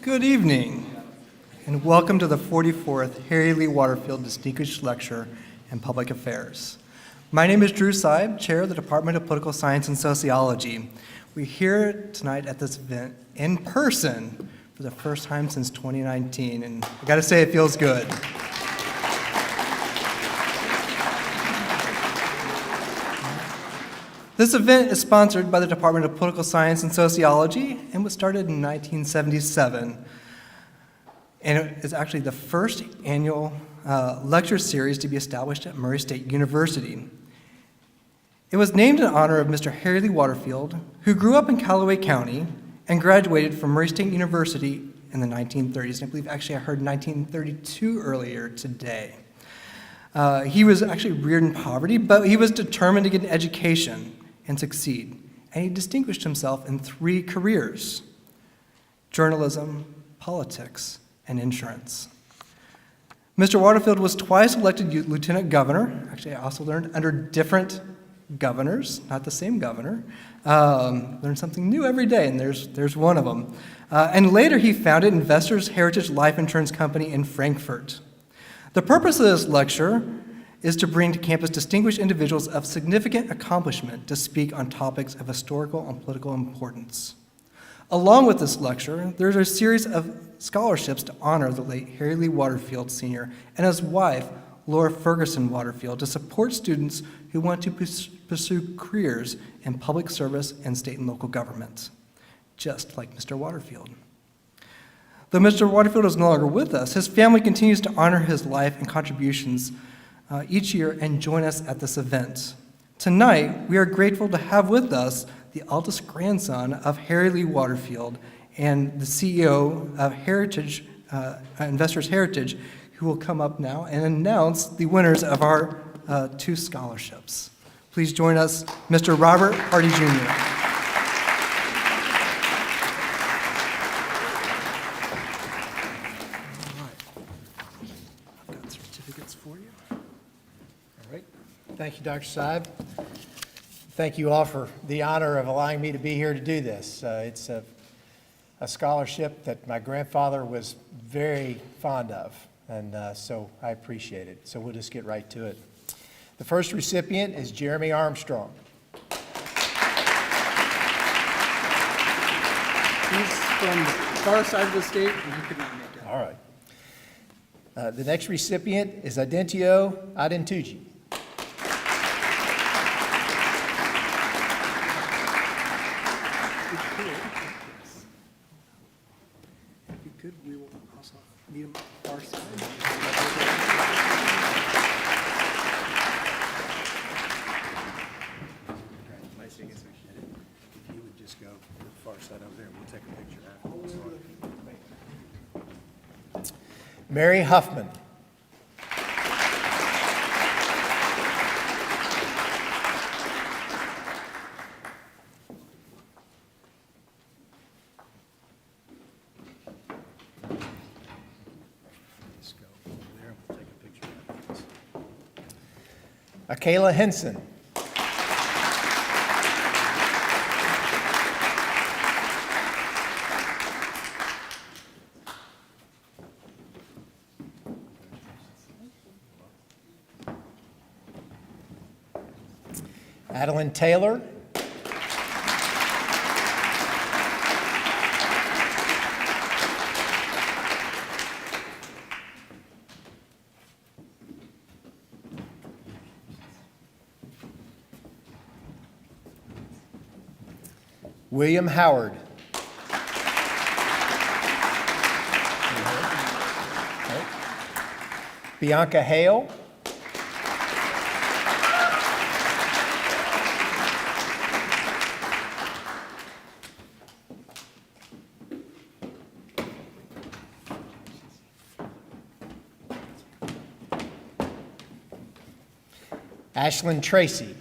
Good evening, and welcome to the 44th Harry Lee Waterfield Distinguished Lecture in Public Affairs. My name is Drew Seib, Chair of the Department of Political Science and Sociology. We're here tonight at this event in person for the first time since 2019, and I gotta say, it feels good. This event is sponsored by the Department of Political Science and Sociology and was started in 1977. And it is actually the first annual lecture series to be established at Murray State University. It was named in honor of Mr. Harry Lee Waterfield, who grew up in Callaway County and graduated from Murray State University in the 1930s. And I believe actually I heard 1932 earlier today. He was actually reared in poverty, but he was determined to get an education and succeed. And he distinguished himself in 3 careers: journalism, politics, and insurance. Mr. Waterfield was twice elected lieutenant governor. Actually, I also learned under different governors, not the same governor. Learn something new every day, and there's one of them. And later he founded Investors Heritage Life Insurance Company in Frankfurt. The purpose of this lecture is to bring to campus distinguished individuals of significant accomplishment to speak on topics of historical and political importance. Along with this lecture, there's a series of scholarships to honor the late Harry Lee Waterfield Sr. and his wife, Laura Ferguson Waterfield, to support students who want to pursue careers in public service and state and local government, just like Mr. Waterfield. Though Mr. Waterfield is no longer with us, his family continues to honor his life and contributions each year and join us at this event. Tonight, we are grateful to have with us the eldest grandson of Harry Lee Waterfield and the CEO of Heritage, Investors Heritage, who will come up now and announce the winners of our 2 scholarships. Please join us, Mr. Robert Hardy Jr. Thank you, Dr. Seib. Thank you all for the honor of allowing me to be here to do this. It's a scholarship that my grandfather was very fond of, and so I appreciate it. So we'll just get right to it. The first recipient is Jeremy Armstrong. He's from the far side of the state, and he could not make it. All right. The next recipient is Adentio Adentuji. We will also meet him on our side. My thing is, if you would just go to the far side over there, and we'll take a picture afterwards. Mary Huffman. Akayla Henson. Adeline Taylor. William Howard. Bianca Hale. Ashlyn Tracy.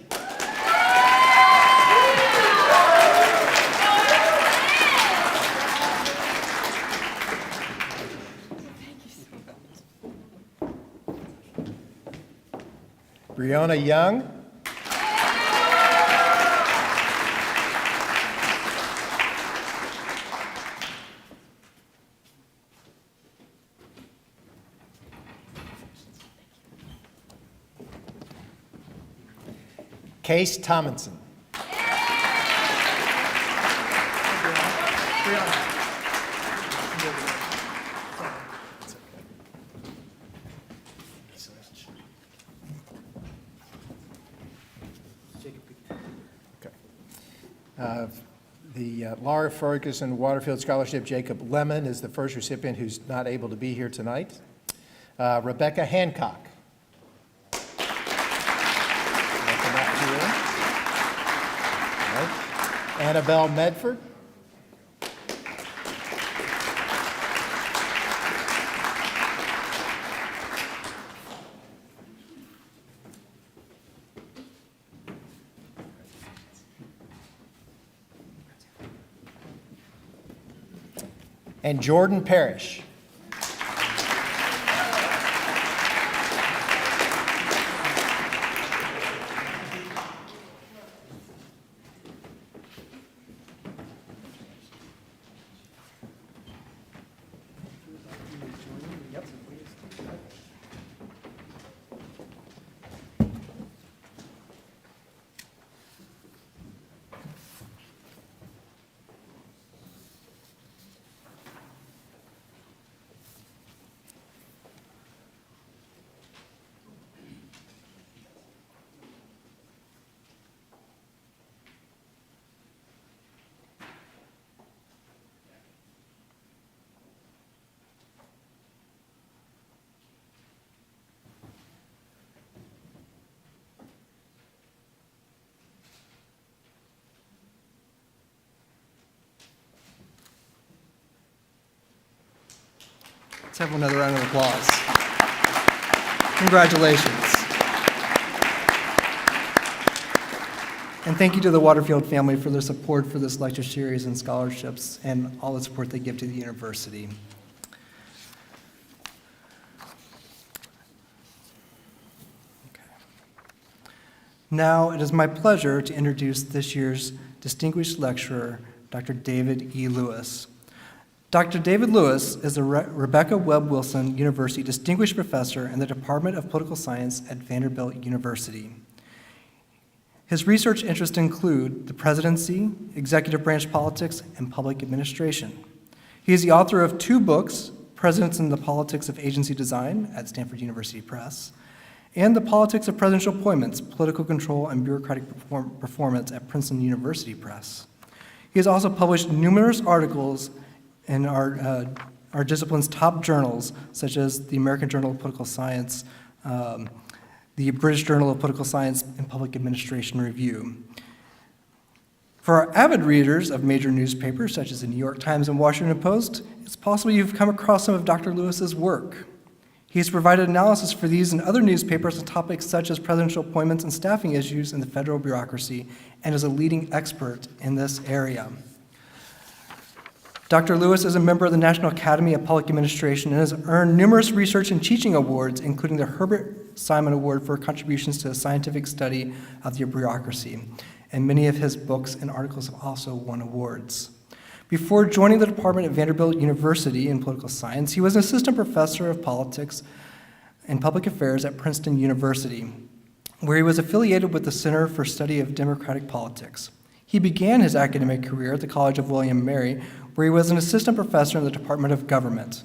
Brianna Young. Case Tomlinson. The Laura Ferguson Waterfield Scholarship, Jacob Lemon is the first recipient who's not able to be here tonight. Rebecca Hancock. Rebecca not here. All right. Annabelle Medford. And Jordan Parrish. Let's have another round of applause. Congratulations. And thank you to the Waterfield family for their support for this lecture series and scholarships and all the support they give to the university. Now it is my pleasure to introduce this year's distinguished lecturer, Dr. David E. Lewis. Dr. David Lewis is a Rebecca Webb Wilson University Distinguished Professor in the Department of Political Science at Vanderbilt University. His research interests include the presidency, executive branch politics, and public administration. He is the author of 2 books, Presidents in the Politics of Agency Design at Stanford University Press, and The Politics of Presidential Appointments, Political Control and Bureaucratic Performance at Princeton University Press. He has also published numerous articles in our discipline's top journals, such as the American Journal of Political Science, the British Journal of Political Science, and Public Administration Review. For our avid readers of major newspapers, such as the New York Times and Washington Post, it's possible you've come across some of Dr. Lewis's work. He has provided analysis for these and other newspapers on topics such as presidential appointments and staffing issues in the federal bureaucracy, and is a leading expert in this area. Dr. Lewis is a member of the National Academy of Public Administration and has earned numerous research and teaching awards, including the Herbert Simon Award for contributions to the scientific study of the bureaucracy. And many of his books and articles have also won awards. Before joining the department at Vanderbilt University in political science, he was an assistant professor of politics and public affairs at Princeton University, where he was affiliated with the Center for Study of Democratic Politics. He began his academic career at the College of William and Mary, where he was an assistant professor in the Department of Government.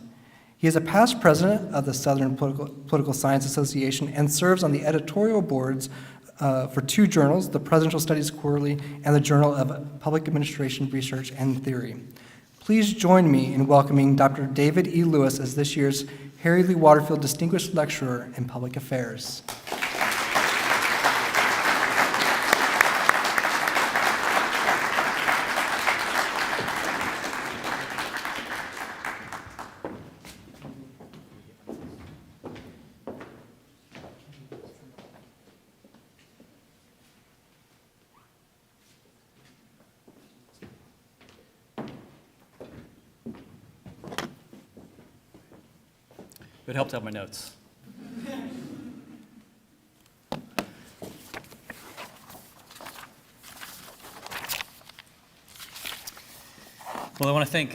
He is a past president of the Southern Political Science Association and serves on the editorial boards for 2 journals, the Presidential Studies Quarterly and the Journal of Public Administration Research and Theory. Please join me in welcoming Dr. David E. Lewis as this year's Harry Lee Waterfield Distinguished Lecturer in Public Affairs. It helped to have my notes. Well, I want to thank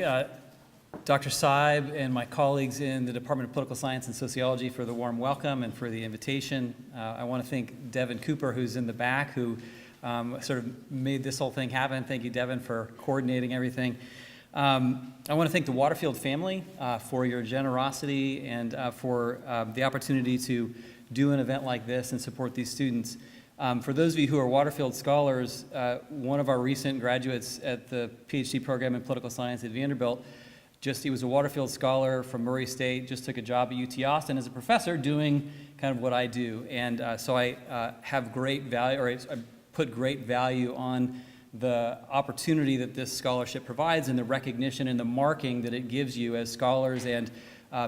Dr. Saib and my colleagues in the Department of Political Science and Sociology for the warm welcome and for the invitation. I want to thank Devin Cooper, who's in the back, who sort of made this whole thing happen. Thank you, Devin, for coordinating everything. I want to thank the Waterfield family for your generosity and for the opportunity to do an event like this and support these students. For those of you who are Waterfield scholars, one of our recent graduates at the PhD program in political science at Vanderbilt, he was a Waterfield scholar from Murray State, just took a job at UT Austin as a professor doing kind of what I do. And so I have great value, or I put great value on the opportunity that this scholarship provides and the recognition and the marking that it gives you as scholars and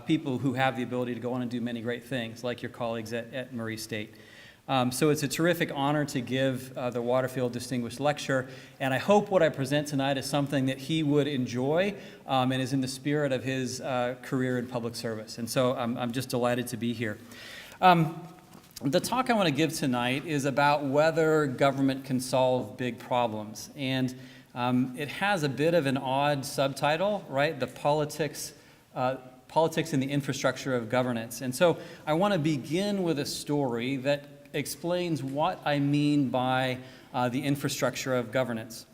people who have the ability to go on and do many great things, like your colleagues at Murray State. So it's a terrific honor to give the Waterfield Distinguished Lecture, and I hope what I present tonight is something that he would enjoy and is in the spirit of his career in public service. And so I'm just delighted to be here. The talk I want to give tonight is about whether government can solve big problems, and it has a bit of an odd subtitle, right? The politics and the infrastructure of governance. And so I want to begin with a story that explains what I mean by the infrastructure of governance.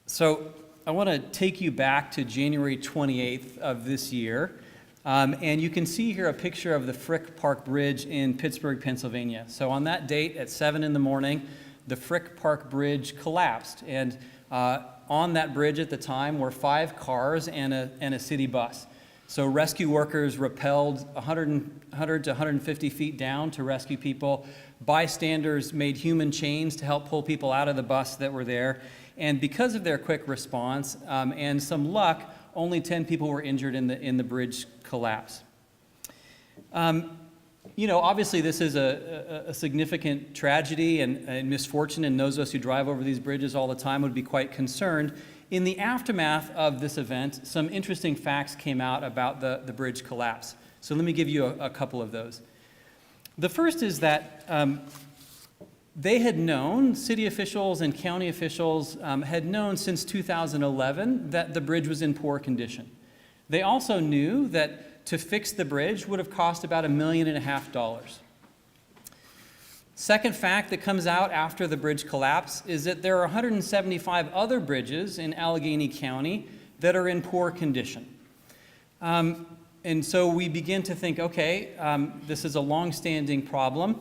So I want to take you back to January 28th of this year, and you can see here a picture of the Frick Park Bridge in Pittsburgh, Pennsylvania. So on that date at 7 in the morning, the Frick Park Bridge collapsed, and on that bridge at the time were 5 cars and a city bus. So rescue workers rappelled 100 to 150 feet down to rescue people. Bystanders made human chains to help pull people out of the bus that were there. And because of their quick response and some luck, only 10 people were injured in the bridge collapse. Obviously this is a significant tragedy and misfortune, and those of us who drive over these bridges all the time would be quite concerned. In the aftermath of this event, some interesting facts came out about the bridge collapse. So let me give you a couple of those. The first is that they had known, city officials and county officials had known since 2011 that the bridge was in poor condition. They also knew that to fix the bridge would have cost about $1.5 million. Second fact that comes out after the bridge collapse is that there are 175 other bridges in Allegheny County that are in poor condition. And so we begin to think, okay, this is a long-standing problem.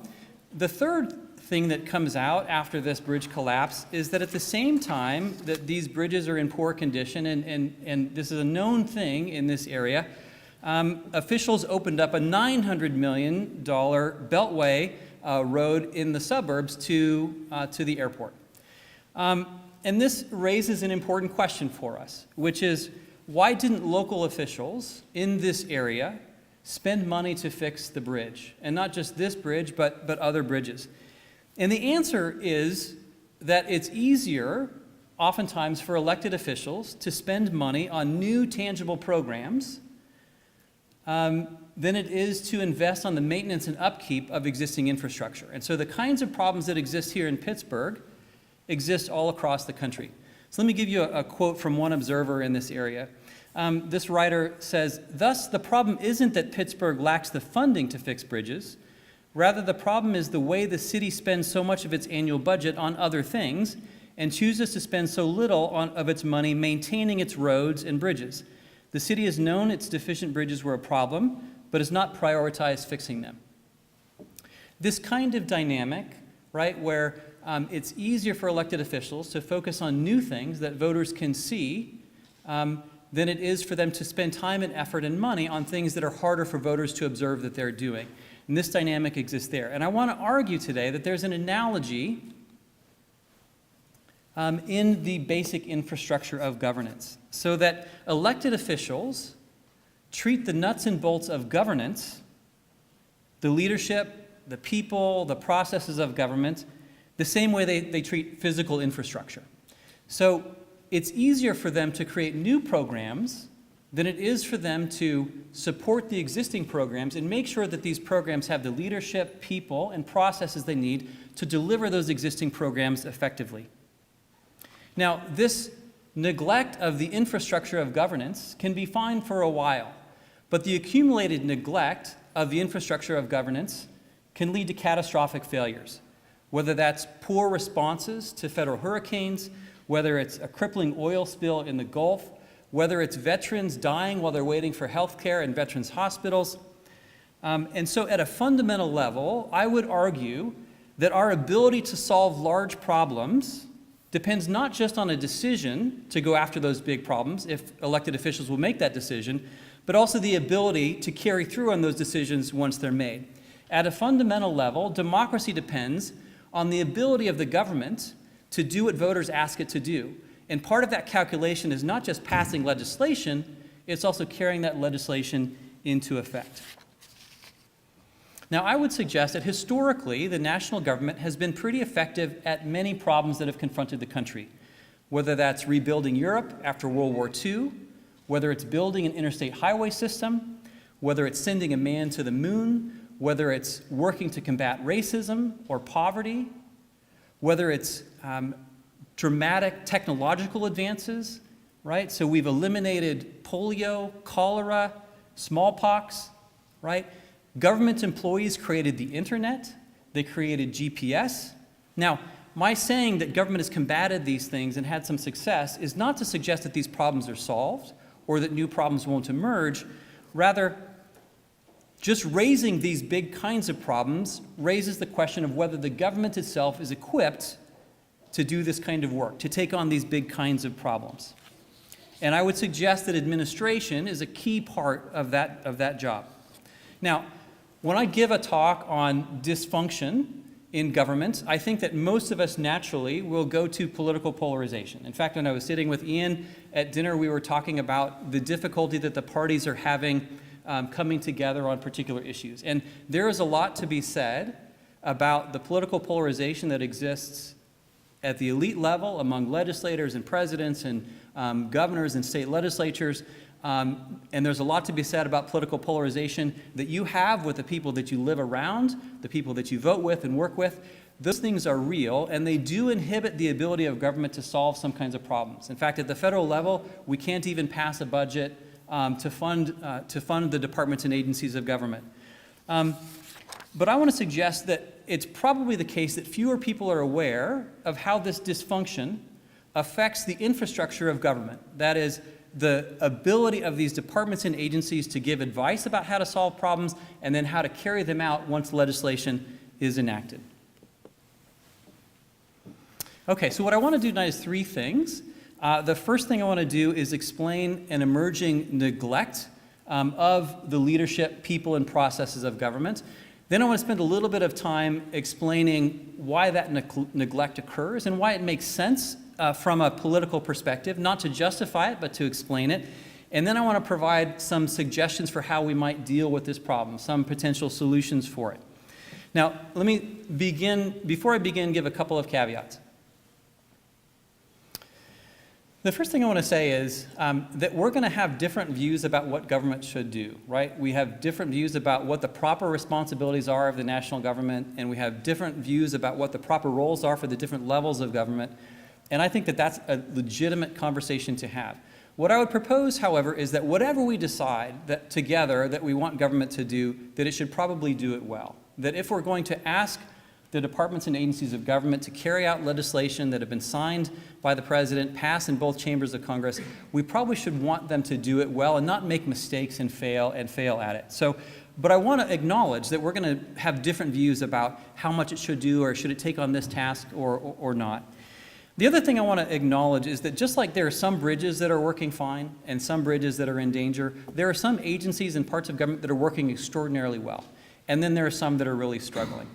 The third thing that comes out after this bridge collapse is that at the same time that these bridges are in poor condition, and this is a known thing in this area, officials opened up a $900 million beltway road in the suburbs to the airport. And this raises an important question for us, which is, why didn't local officials in this area spend money to fix the bridge? And not just this bridge, but other bridges. And the answer is that it's easier, oftentimes, for elected officials to spend money on new tangible programs than it is to invest on the maintenance and upkeep of existing infrastructure. And so the kinds of problems that exist here in Pittsburgh exist all across the country. So let me give you a quote from one observer in this area. This writer says, "Thus, the problem isn't that Pittsburgh lacks the funding to fix bridges. Rather, the problem is the way the city spends so much of its annual budget on other things and chooses to spend so little of its money maintaining its roads and bridges. The city has known its deficient bridges were a problem, but has not prioritized fixing them." This kind of dynamic, right, where it's easier for elected officials to focus on new things that voters can see than it is for them to spend time and effort and money on things that are harder for voters to observe that they're doing. And this dynamic exists there. And I want to argue today that there's an analogy in the basic infrastructure of governance, so that elected officials treat the nuts and bolts of governance, the leadership, the people, the processes of government, the same way they treat physical infrastructure. So it's easier for them to create new programs than it is for them to support the existing programs and make sure that these programs have the leadership, people, and processes they need to deliver those existing programs effectively. Now, this neglect of the infrastructure of governance can be fine for a while, but the accumulated neglect of the infrastructure of governance can lead to catastrophic failures, whether that's poor responses to federal hurricanes, whether it's a crippling oil spill in the Gulf, whether it's veterans dying while they're waiting for health care in veterans' hospitals. And so at a fundamental level, I would argue that our ability to solve large problems depends not just on a decision to go after those big problems, if elected officials will make that decision, but also the ability to carry through on those decisions once they're made. At a fundamental level, democracy depends on the ability of the government to do what voters ask it to do. And part of that calculation is not just passing legislation, it's also carrying that legislation into effect. Now, I would suggest that historically, the national government has been pretty effective at many problems that have confronted the country, whether that's rebuilding Europe after World War II, whether it's building an interstate highway system, whether it's sending a man to the moon, whether it's working to combat racism or poverty, whether it's dramatic technological advances, right? So we've eliminated polio, cholera, smallpox, right? Government employees created the internet, they created GPS. Now, my saying that government has combated these things and had some success is not to suggest that these problems are solved or that new problems won't emerge. Rather, just raising these big kinds of problems raises the question of whether the government itself is equipped to do this kind of work, to take on these big kinds of problems. And I would suggest that administration is a key part of that job. Now, when I give a talk on dysfunction in government, I think that most of us naturally will go to political polarization. In fact, when I was sitting with Ian at dinner, we were talking about the difficulty that the parties are having coming together on particular issues. And there is a lot to be said about the political polarization that exists at the elite level among legislators and presidents and governors and state legislatures. And there's a lot to be said about political polarization that you have with the people that you live around, the people that you vote with and work with. Those things are real, and they do inhibit the ability of government to solve some kinds of problems. In fact, at the federal level, we can't even pass a budget to fund the departments and agencies of government. But I want to suggest that it's probably the case that fewer people are aware of how this dysfunction affects the infrastructure of government. That is, the ability of these departments and agencies to give advice about how to solve problems and then how to carry them out once legislation is enacted. Okay, so what I want to do tonight is three things. The first thing I want to do is explain an emerging neglect of the leadership, people, and processes of government. Then I want to spend a little bit of time explaining why that neglect occurs and why it makes sense from a political perspective, not to justify it, but to explain it. And then I want to provide some suggestions for how we might deal with this problem, some potential solutions for it. Now, let me begin, before I begin, give a couple of caveats. The first thing I want to say is that we're going to have different views about what government should do, right? We have different views about what the proper responsibilities are of the national government, and we have different views about what the proper roles are for the different levels of government. And I think that that's a legitimate conversation to have. What I would propose, however, is that whatever we decide that together that we want government to do, that it should probably do it well. That if we're going to ask the departments and agencies of government to carry out legislation that have been signed by the president, passed in both chambers of Congress, we probably should want them to do it well and not make mistakes and fail at it. But I want to acknowledge that we're going to have different views about how much it should do or should it take on this task or not. The other thing I want to acknowledge is that just like there are some bridges that are working fine and some bridges that are in danger, there are some agencies and parts of government that are working extraordinarily well. And then there are some that are really struggling,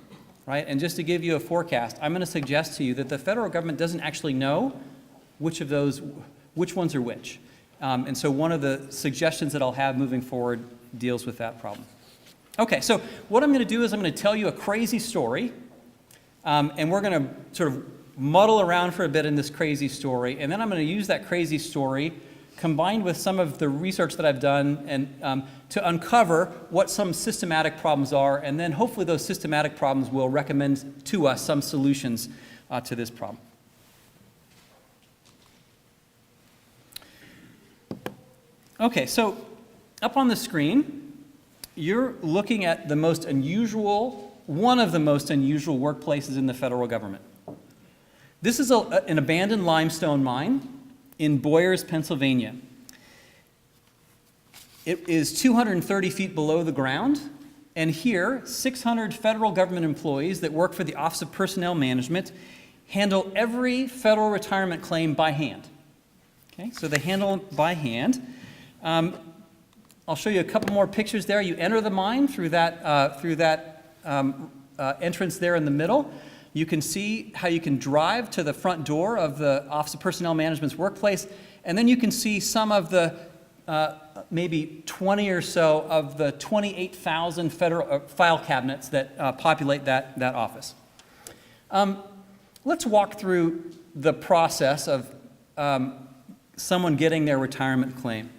right? And just to give you a forecast, I'm going to suggest to you that the federal government doesn't actually know which ones are which. And so one of the suggestions that I'll have moving forward deals with that problem. Okay, so what I'm going to do is I'm going to tell you a crazy story, and we're going to sort of muddle around for a bit in this crazy story, and then I'm going to use that crazy story combined with some of the research that I've done and to uncover what some systematic problems are, and then hopefully those systematic problems will recommend to us some solutions to this problem. Okay, so up on the screen, you're looking at the most unusual, one of the most unusual workplaces in the federal government. This is an abandoned limestone mine in Boyers, Pennsylvania. It is 230 feet below the ground, and here, 600 federal government employees that work for the Office of Personnel Management handle every federal retirement claim by hand. Okay, so they handle it by hand. I'll show you a couple more pictures there. You enter the mine through that entrance there in the middle. You can see how you can drive to the front door of the Office of Personnel Management's workplace, and then you can see some of the maybe 20 or so of the 28,000 federal file cabinets that populate that office. Let's walk through the process of someone getting their retirement claim.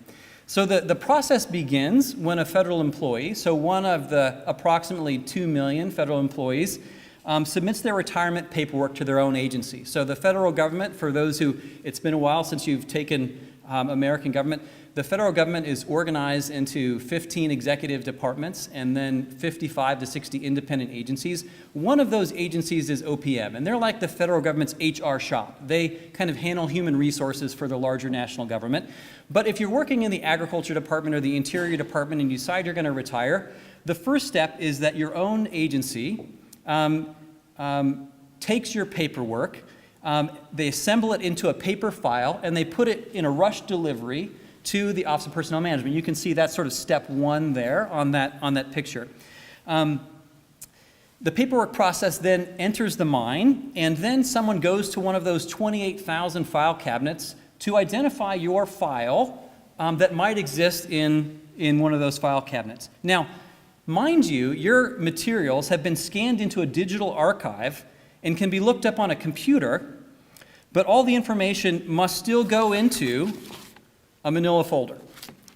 So the process begins when a federal employee, so one of the approximately 2 million federal employees, submits their retirement paperwork to their own agency. So the federal government, for those who, it's been a while since you've taken American government, the federal government is organized into 15 executive departments and then 55 to 60 independent agencies. One of those agencies is OPM, and they're like the federal government's HR shop. They kind of handle human resources for the larger national government. But if you're working in the Agriculture Department or the Interior Department and you decide you're going to retire, the first step is that your own agency takes your paperwork, they assemble it into a paper file, and they put it in a rush delivery to the Office of Personnel Management. You can see that's sort of step one there on that picture. The paperwork process then enters the mine, and then someone goes to one of those 28,000 file cabinets to identify your file that might exist in one of those file cabinets. Now, mind you, your materials have been scanned into a digital archive and can be looked up on a computer, but all the information must still go into a manila folder,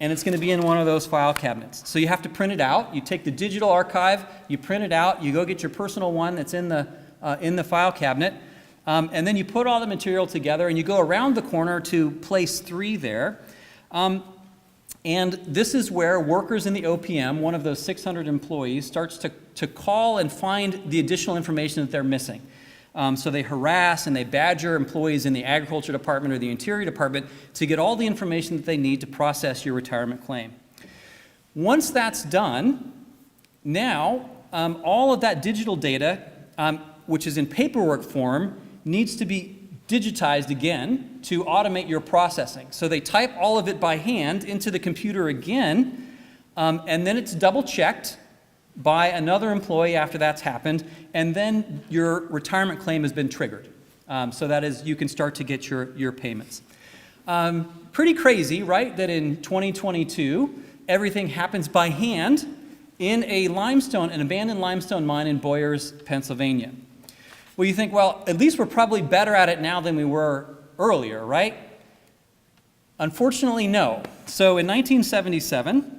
and it's going to be in one of those file cabinets. So you have to print it out. You take the digital archive, you print it out, you go get your personal one that's in the file cabinet, and then you put all the material together and you go around the corner to place 3 there. And this is where workers in the OPM, one of those 600 employees, starts to call and find the additional information that they're missing. So they harass and they badger employees in the Agriculture Department or the Interior Department to get all the information that they need to process your retirement claim. Once that's done, now all of that digital data, which is in paperwork form, needs to be digitized again to automate your processing. So they type all of it by hand into the computer again, and then it's double checked by another employee after that's happened, and then your retirement claim has been triggered. So that is, you can start to get your payments. Pretty crazy, right, that in 2022, everything happens by hand in an abandoned limestone mine in Boyers, Pennsylvania. Well, you think, well, at least we're probably better at it now than we were earlier, right? Unfortunately, no. So in 1977,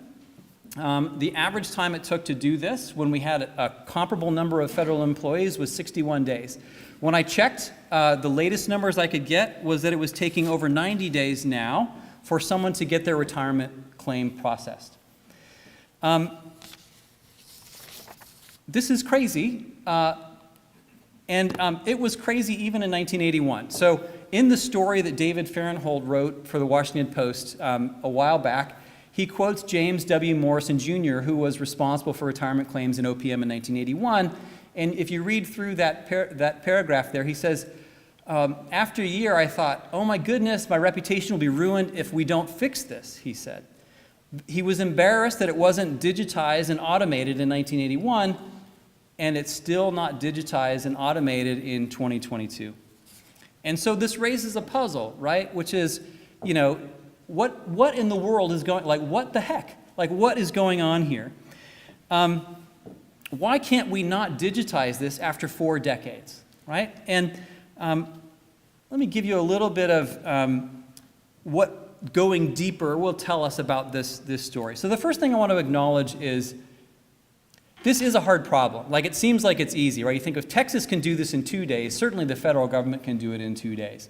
the average time it took to do this when we had a comparable number of federal employees was 61 days. When I checked, the latest numbers I could get was that it was taking over 90 days now for someone to get their retirement claim processed. This is crazy, and it was crazy even in 1981. So in the story that David Farenthold wrote for the Washington Post a while back, he quotes James W. Morrison Jr., who was responsible for retirement claims in OPM in 1981. And if you read through that paragraph there, he says, after a year, I thought, oh my goodness, my reputation will be ruined if we don't fix this, he said. He was embarrassed that it wasn't digitized and automated in 1981, and it's still not digitized and automated in 2022. And so this raises a puzzle, right? Which is, you know, what in the world is going, like what the heck? Like what is going on here? Why can't we not digitize this after 4 decades, right? And let me give you a little bit of what going deeper will tell us about this story. So the first thing I want to acknowledge is this is a hard problem. Like it seems like it's easy, right? You think if Texas can do this in 2 days, certainly the federal government can do it in 2 days.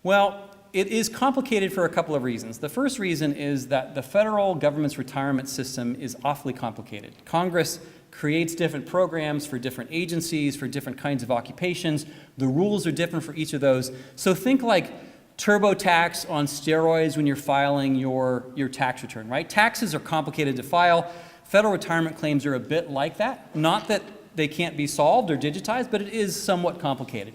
Well, it is complicated for a couple of reasons. The first reason is that the federal government's retirement system is awfully complicated. Congress creates different programs for different agencies, for different kinds of occupations. The rules are different for each of those. So think like TurboTax on steroids when you're filing your tax return, right? Taxes are complicated to file. Federal retirement claims are a bit like that. Not that they can't be solved or digitized, but it is somewhat complicated.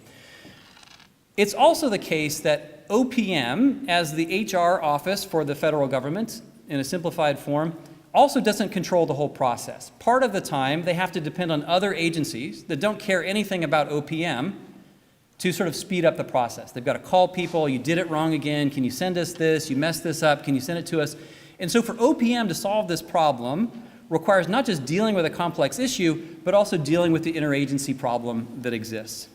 It's also the case that OPM, as the HR office for the federal government in a simplified form, also doesn't control the whole process. Part of the time, they have to depend on other agencies that don't care anything about OPM to sort of speed up the process. They've got to call people, you did it wrong again, can you send us this, you messed this up, can you send it to us? And so for OPM to solve this problem requires not just dealing with a complex issue, but also dealing with the interagency problem that exists.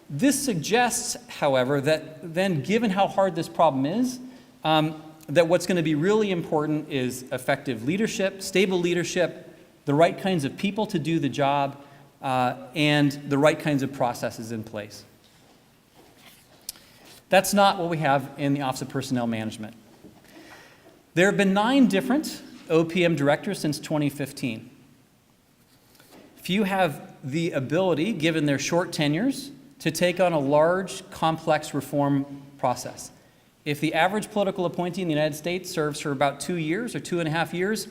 This suggests, however, that then given how hard this problem is, that what's going to be really important is effective leadership, stable leadership, the right kinds of people to do the job, and the right kinds of processes in place. That's not what we have in the Office of Personnel Management. There have been 9 different OPM directors since 2015. Few have the ability, given their short tenures, to take on a large, complex reform process. If the average political appointee in the United States serves for about 2 years or 2.5 years,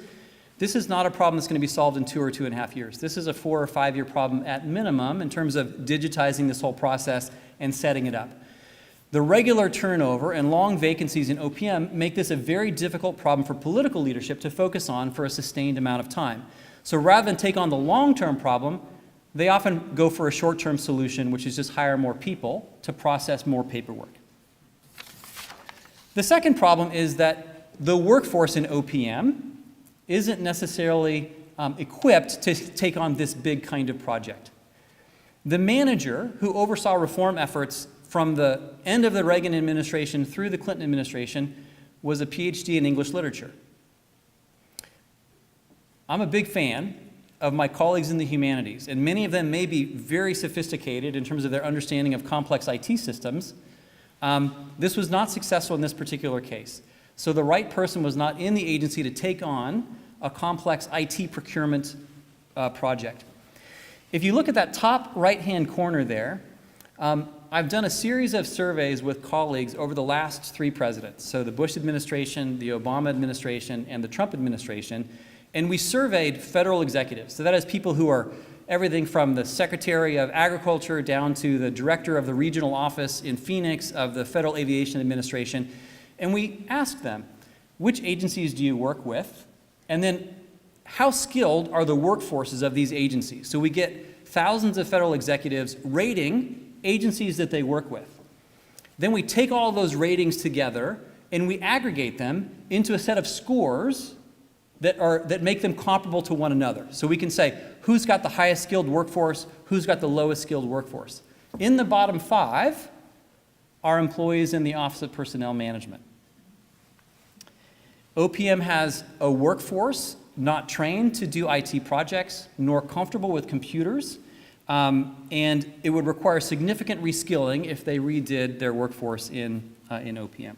this is not a problem that's going to be solved in 2 or 2.5 years. This is a 4 or 5 year problem at minimum in terms of digitizing this whole process and setting it up. The regular turnover and long vacancies in OPM make this a very difficult problem for political leadership to focus on for a sustained amount of time. So rather than take on the long-term problem, they often go for a short-term solution, which is just hire more people to process more paperwork. The second problem is that the workforce in OPM isn't necessarily equipped to take on this big kind of project. The manager who oversaw reform efforts from the end of the Reagan administration through the Clinton administration was a PhD in English literature. I'm a big fan of my colleagues in the humanities, and many of them may be very sophisticated in terms of their understanding of complex IT systems. This was not successful in this particular case. So the right person was not in the agency to take on a complex IT procurement project. If you look at that top right-hand corner there, I've done a series of surveys with colleagues over the last 3 presidents, so the Bush administration, the Obama administration, and the Trump administration, and we surveyed federal executives. So that is people who are everything from the Secretary of Agriculture down to the Director of the regional office in Phoenix of the Federal Aviation Administration, and we asked them, which agencies do you work with? And then how skilled are the workforces of these agencies? So we get thousands of federal executives rating agencies that they work with. Then we take all those ratings together and we aggregate them into a set of scores that make them comparable to one another. So we can say who's got the highest skilled workforce, who's got the lowest skilled workforce. In the bottom 5 are employees in the Office of Personnel Management. OPM has a workforce not trained to do IT projects, nor comfortable with computers, and it would require significant reskilling if they redid their workforce in OPM.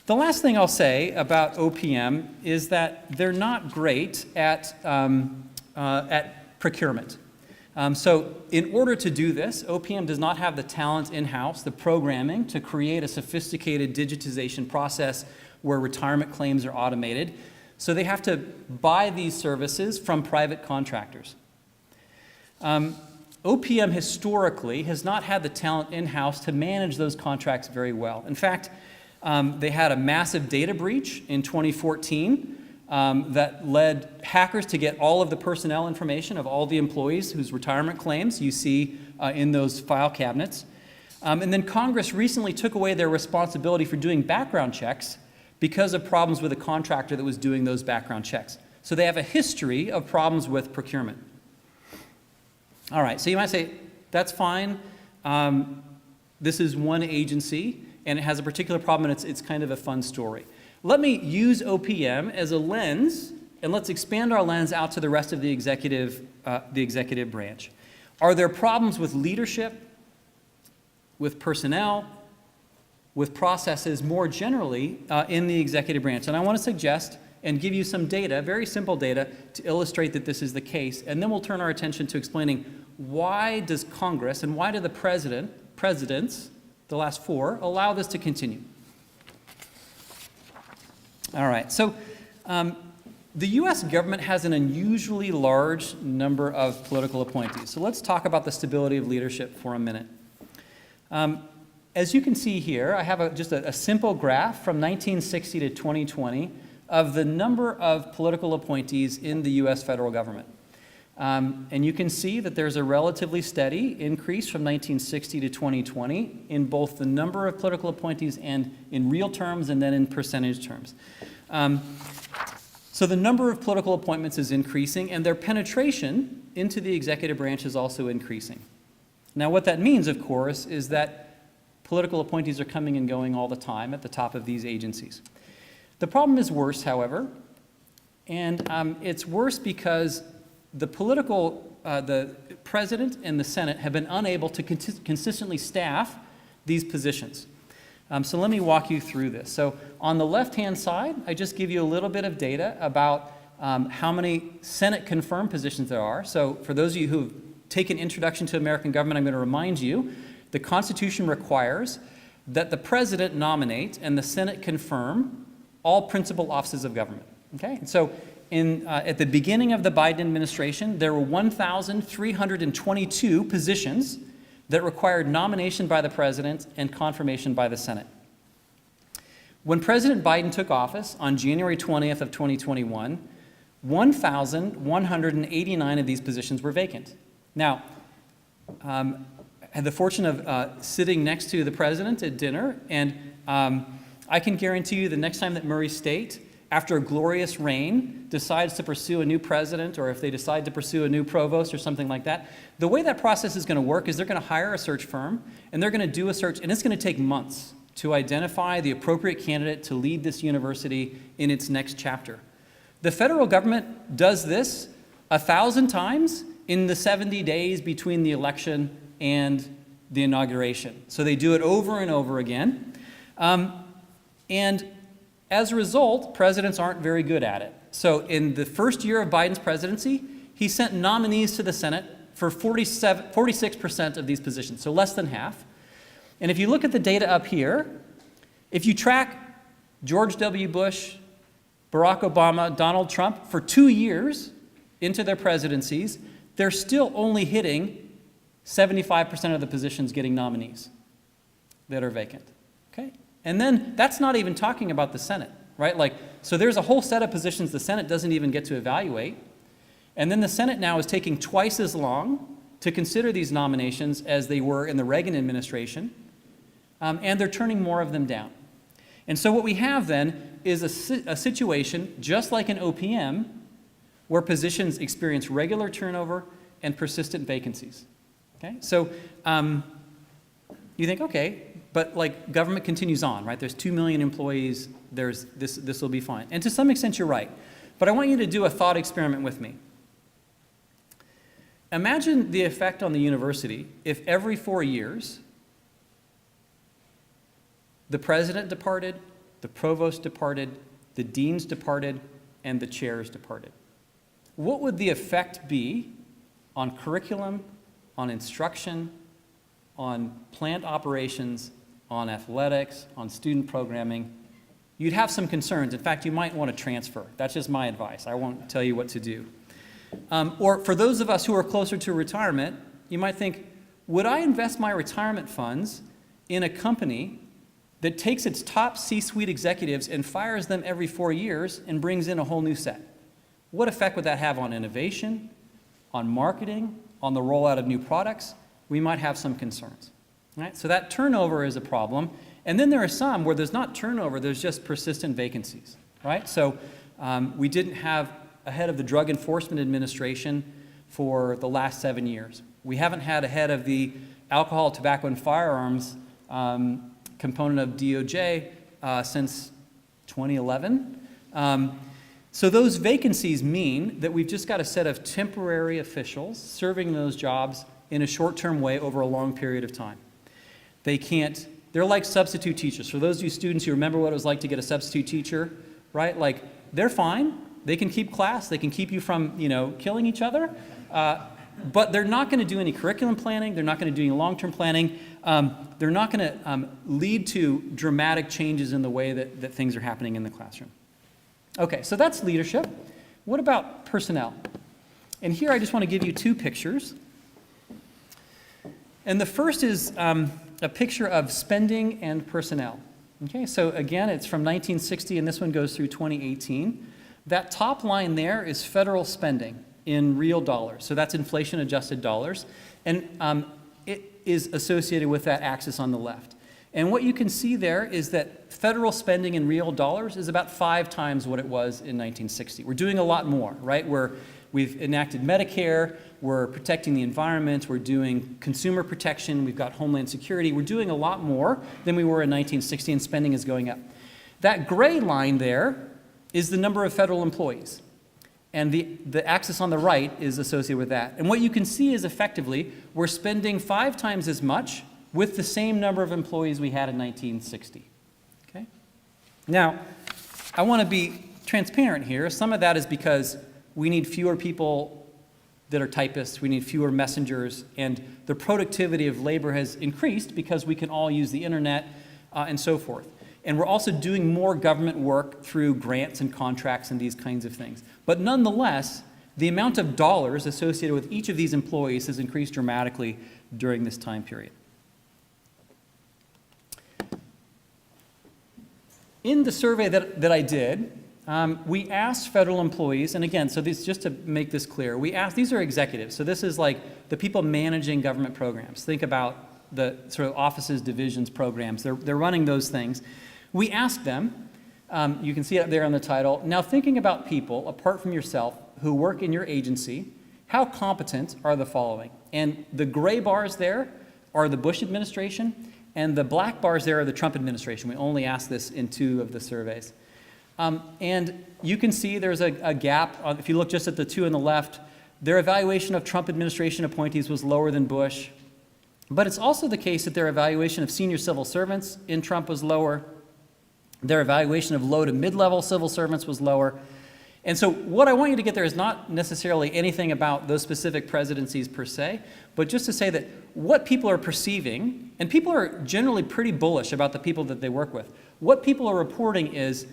The last thing I'll say about OPM is that they're not great at procurement. So in order to do this, OPM does not have the talent in-house, the programming, to create a sophisticated digitization process where retirement claims are automated. So they have to buy these services from private contractors. OPM historically has not had the talent in-house to manage those contracts very well. In fact, they had a massive data breach in 2014 that led hackers to get all of the personnel information of all the employees whose retirement claims you see in those file cabinets. And then Congress recently took away their responsibility for doing background checks because of problems with a contractor that was doing those background checks. So they have a history of problems with procurement. All right, so you might say, that's fine. This is one agency, and it has a particular problem, and it's kind of a fun story. Let me use OPM as a lens, and let's expand our lens out to the rest of the executive branch. Are there problems with leadership, with personnel, with processes more generally in the executive branch. And I want to suggest and give you some data, very simple data, to illustrate that this is the case. And then we'll turn our attention to explaining why does Congress and why do the presidents, the last four, allow this to continue. All right, so the U.S. government has an unusually large number of political appointees. So let's talk about the stability of leadership for a minute. As you can see here, I have just a simple graph from 1960 to 2020 of the number of political appointees in the U.S. federal government. And you can see that there's a relatively steady increase from 1960 to 2020 in both the number of political appointees and in real terms and then in percentage terms. So the number of political appointments is increasing and their penetration into the executive branch is also increasing. Now what that means, of course, is that political appointees are coming and going all the time at the top of these agencies. The problem is worse, however, and it's worse because the president and the Senate have been unable to consistently staff these positions. So let me walk you through this. So on the left-hand side, I just give you a little bit of data about how many Senate-confirmed positions there are. So for those of you who have taken Introduction to American Government, I'm going to remind you, the Constitution requires that the president nominate and the Senate confirm all principal offices of government. Okay? And so at the beginning of the Biden administration, there were 1,322 positions that required nomination by the president and confirmation by the Senate. When President Biden took office on January 20th of 2021, 1,189 of these positions were vacant. Now, I had the fortune of sitting next to the president at dinner, and I can guarantee you the next time that Murray State, after a glorious reign, decides to pursue a new president, or if they decide to pursue a new provost or something like that, the way that process is going to work is they're going to hire a search firm, and they're going to do a search, and it's going to take months to identify the appropriate candidate to lead this university in its next chapter. The federal government does this 1,000 times in the 70 days between the election and the inauguration. So they do it over and over again. And as a result, presidents aren't very good at it. So in the first year of Biden's presidency, he sent nominees to the Senate for 46% of these positions, so less than half. And if you look at the data up here, if you track George W. Bush, Barack Obama, Donald Trump for 2 years into their presidencies, they're still only hitting 75% of the positions getting nominees that are vacant. Okay? And then that's not even talking about the Senate, right? So there's a whole set of positions the Senate doesn't even get to evaluate. And then the Senate now is taking twice as long to consider these nominations as they were in the Reagan administration. And they're turning more of them down. And so what we have then is a situation just like an OPM where positions experience regular turnover and persistent vacancies. Okay? So you think, okay, but government continues on, right? There's 2 million employees, this will be fine. And to some extent you're right. But I want you to do a thought experiment with me. Imagine the effect on the university if every 4 years the president departed, the provost departed, the deans departed, and the chairs departed. What would the effect be on curriculum, on instruction, on plant operations, on athletics, on student programming? You'd have some concerns. In fact, you might want to transfer. That's just my advice. I won't tell you what to do. Or for those of us who are closer to retirement, you might think, would I invest my retirement funds in a company that takes its top C-suite executives and fires them every 4 years and brings in a whole new set? What effect would that have on innovation, on marketing, on the rollout of new products? We might have some concerns. Right? So that turnover is a problem. And then there are some where there's not turnover, there's just persistent vacancies. Right? So we didn't have a head of the Drug Enforcement Administration for the last 7 years. We haven't had a head of the Alcohol, Tobacco, and Firearms component of DOJ since 2011. So those vacancies mean that we've just got a set of temporary officials serving those jobs in a short-term way over a long period of time. They can't they're like substitute teachers. For those of you students who remember what it was like to get a substitute teacher, right? Like, they're fine. They can keep class. They can keep you from, killing each other. But they're not going to do any curriculum planning. They're not going to do any long-term planning. They're not going to lead to dramatic changes in the way that things are happening in the classroom. Okay, so that's leadership. What about personnel? And here I just want to give you two pictures. And the first is a picture of spending and personnel. Okay, so again, it's from 1960, and this one goes through 2018. That top line there is federal spending in real dollars. So that's inflation-adjusted dollars. And it is associated with that axis on the left. And what you can see there is that federal spending in real dollars is about 5 times what it was in 1960. We're doing a lot more, right? We've enacted Medicare, we're protecting the environment, we're doing consumer protection, we've got Homeland Security. We're doing a lot more than we were in 1960, and spending is going up. That gray line there is the number of federal employees. And the axis on the right is associated with that. And what you can see is effectively we're spending 5 times as much with the same number of employees we had in 1960. Okay? Now, I want to be transparent here. Some of that is because we need fewer people that are typists, we need fewer messengers, and the productivity of labor has increased because we can all use the internet and so forth. And we're also doing more government work through grants and contracts and these kinds of things. But nonetheless, the amount of dollars associated with each of these employees has increased dramatically during this time period. In the survey that I did, we asked federal employees, and again, so this, just to make this clear, we asked, these are executives, so this is like the people managing government programs. Think about the sort of offices, divisions, programs. They're running those things. We asked them, you can see it there on the title, now thinking about people, apart from yourself, who work in your agency, how competent are the following? And the gray bars there are the Bush administration, and the black bars there are the Trump administration. We only asked this in 2 of the surveys. And you can see there's a gap. If you look just at the 2 on the left, their evaluation of Trump administration appointees was lower than Bush. But it's also the case that their evaluation of senior civil servants in Trump was lower. Their evaluation of low to mid-level civil servants was lower. And so what I want you to get there is not necessarily anything about those specific presidencies per se, but just to say that what people are perceiving, and people are generally pretty bullish about the people that they work with, what people are reporting is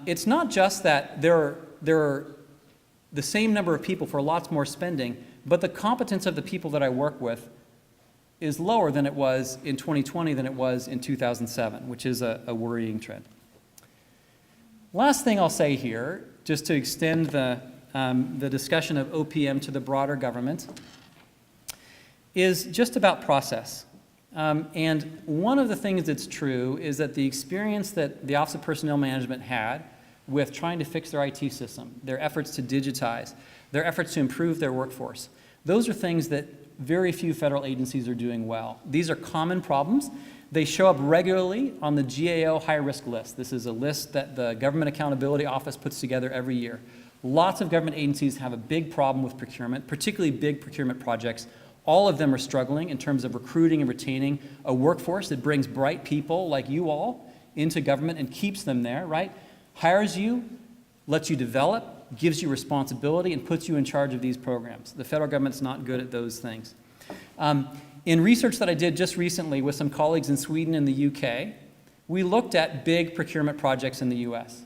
it's not just that there are the same number of people for lots more spending, but the competence of the people that I work with is lower than it was in 2020 than it was in 2007, which is a worrying trend. Last thing I'll say here, just to extend the discussion of OPM to the broader government, is just about process. And one of the things that's true is that the experience that the Office of Personnel Management had with trying to fix their IT system, their efforts to digitize, their efforts to improve their workforce, those are things that very few federal agencies are doing well. These are common problems. They show up regularly on the GAO high-risk list. This is a list that the Government Accountability Office puts together every year. Lots of government agencies have a big problem with procurement, particularly big procurement projects. All of them are struggling in terms of recruiting and retaining a workforce that brings bright people like you all into government and keeps them there, right? Hires you, lets you develop, gives you responsibility, and puts you in charge of these programs. The federal government's not good at those things. In research that I did just recently with some colleagues in Sweden and the UK, we looked at big procurement projects in the US.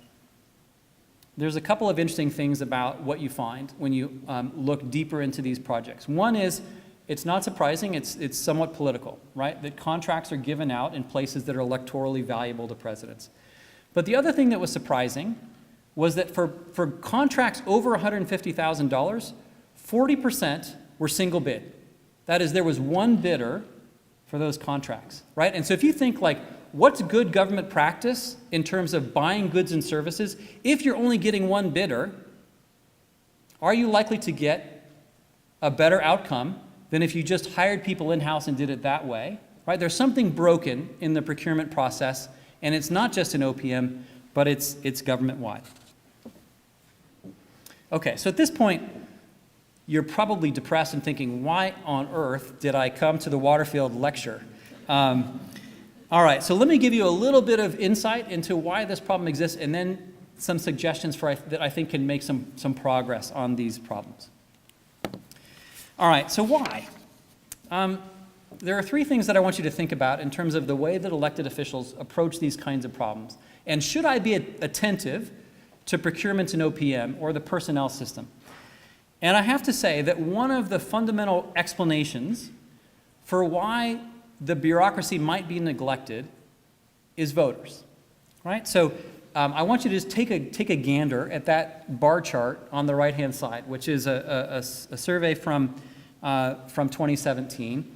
There's a couple of interesting things about what you find when you look deeper into these projects. One is, it's not surprising, it's somewhat political, right? That contracts are given out in places that are electorally valuable to presidents. But the other thing that was surprising was that for contracts over $150,000, 40% were single bid. That is, there was one bidder for those contracts, right? And so if you think like, what's good government practice in terms of buying goods and services? If you're only getting one bidder, are you likely to get a better outcome than if you just hired people in-house and did it that way, right? There's something broken in the procurement process, and it's not just in OPM, but it's government-wide. Okay, so at this point, you're probably depressed and thinking, why on earth did I come to the Waterfield lecture? All right, so let me give you a little bit of insight into why this problem exists, and then some suggestions that I think can make some progress on these problems. All right, so why? There are three things that I want you to think about in terms of the way that elected officials approach these kinds of problems. And should I be attentive to procurement and OPM or the personnel system? And I have to say that one of the fundamental explanations for why the bureaucracy might be neglected is voters, right? So I want you to just take a gander at that bar chart on the right-hand side, which is a survey from 2017.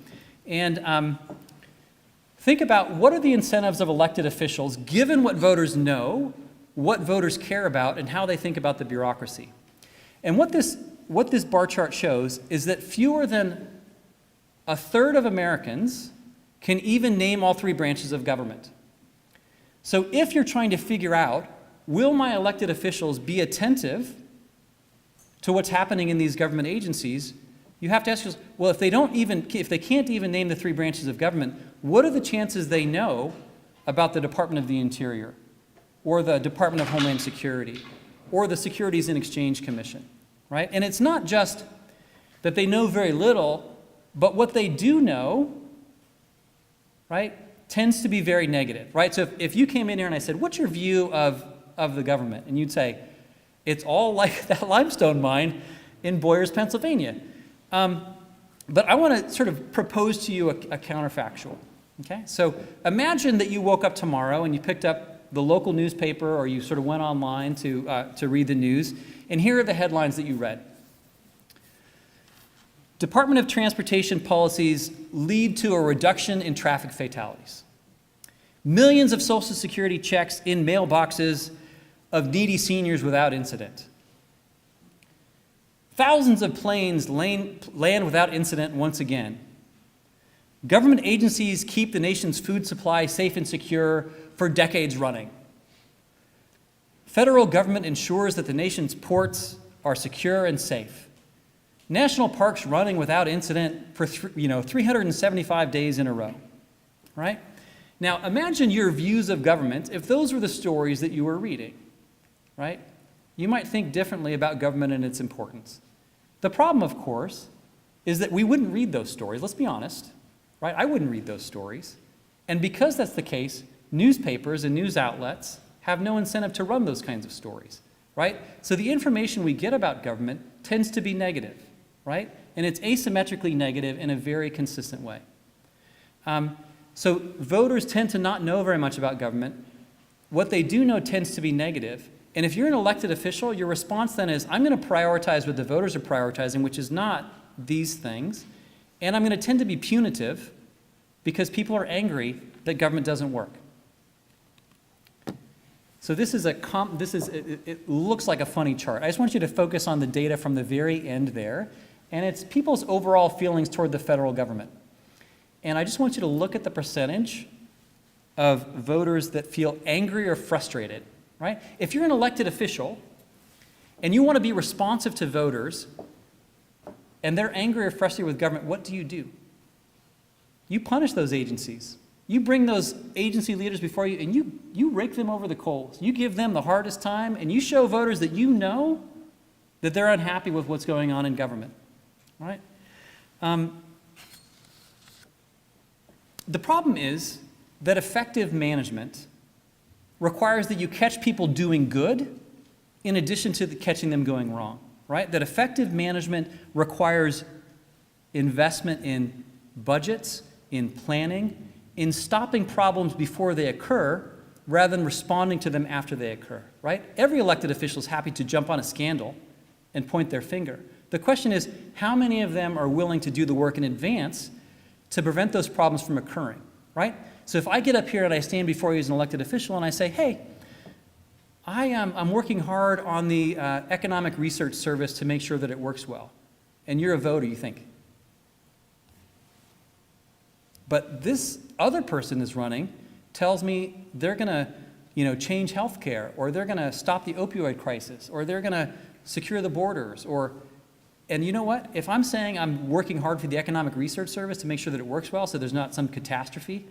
And think about what are the incentives of elected officials, given what voters know, what voters care about, and how they think about the bureaucracy. And what this bar chart shows is that fewer than a third of Americans can even name all three branches of government. So if you're trying to figure out, will my elected officials be attentive to what's happening in these government agencies, you have to ask yourself, well, if they can't even name the three branches of government, what are the chances they know about the Department of the Interior, or the Department of Homeland Security, or the Securities and Exchange Commission, right? And it's not just that they know very little, but what they do know, right, tends to be very negative, right? So if you came in here and I said, what's your view of the government? And you'd say, it's all like that limestone mine in Boyers, Pennsylvania. But I want to sort of propose to you a counterfactual, okay? So imagine that you woke up tomorrow and you picked up the local newspaper, or you sort of went online to read the news, and here are the headlines that you read. Department of Transportation policies lead to a reduction in traffic fatalities. Millions of Social Security checks in mailboxes of needy seniors without incident. Thousands of planes land without incident once again. Government agencies keep the nation's food supply safe and secure for decades running. Federal government ensures that the nation's ports are secure and safe. National parks running without incident for 375 days in a row, right? Now imagine your views of government if those were the stories that you were reading, right? You might think differently about government and its importance. The problem, of course, is that we wouldn't read those stories. Let's be honest, right? I wouldn't read those stories. And because that's the case, newspapers and news outlets have no incentive to run those kinds of stories, right? So the information we get about government tends to be negative, right? And it's asymmetrically negative in a very consistent way. So voters tend to not know very much about government. What they do know tends to be negative. And if you're an elected official, your response then is, I'm going to prioritize what the voters are prioritizing, which is not these things. And I'm going to tend to be punitive because people are angry that government doesn't work. So it looks like a funny chart. I just want you to focus on the data from the very end there. And it's people's overall feelings toward the federal government. And I just want you to look at the percentage of voters that feel angry or frustrated, right? If you're an elected official and you want to be responsive to voters and they're angry or frustrated with government, what do? You punish those agencies. You bring those agency leaders before you and you rake them over the coals. You give them the hardest time and you show voters that you know that they're unhappy with what's going on in government. Right? The problem is that effective management requires that you catch people doing good in addition to catching them going wrong, right? That effective management requires investment in budgets, in planning, in stopping problems before they occur rather than responding to them after they occur, right? Every elected official is happy to jump on a scandal and point their finger. The question is, how many of them are willing to do the work in advance to prevent those problems from occurring, right? So if I get up here and I stand before you as an elected official and I say, hey, I'm working hard on the Economic Research Service to make sure that it works well, and you're a voter, you think, but this other person is running tells me they're going to change health care, or they're going to stop the opioid crisis, or they're going to secure the borders, and you know what? If I'm saying I'm working hard for the Economic Research Service to make sure that it works well so there's not some catastrophe,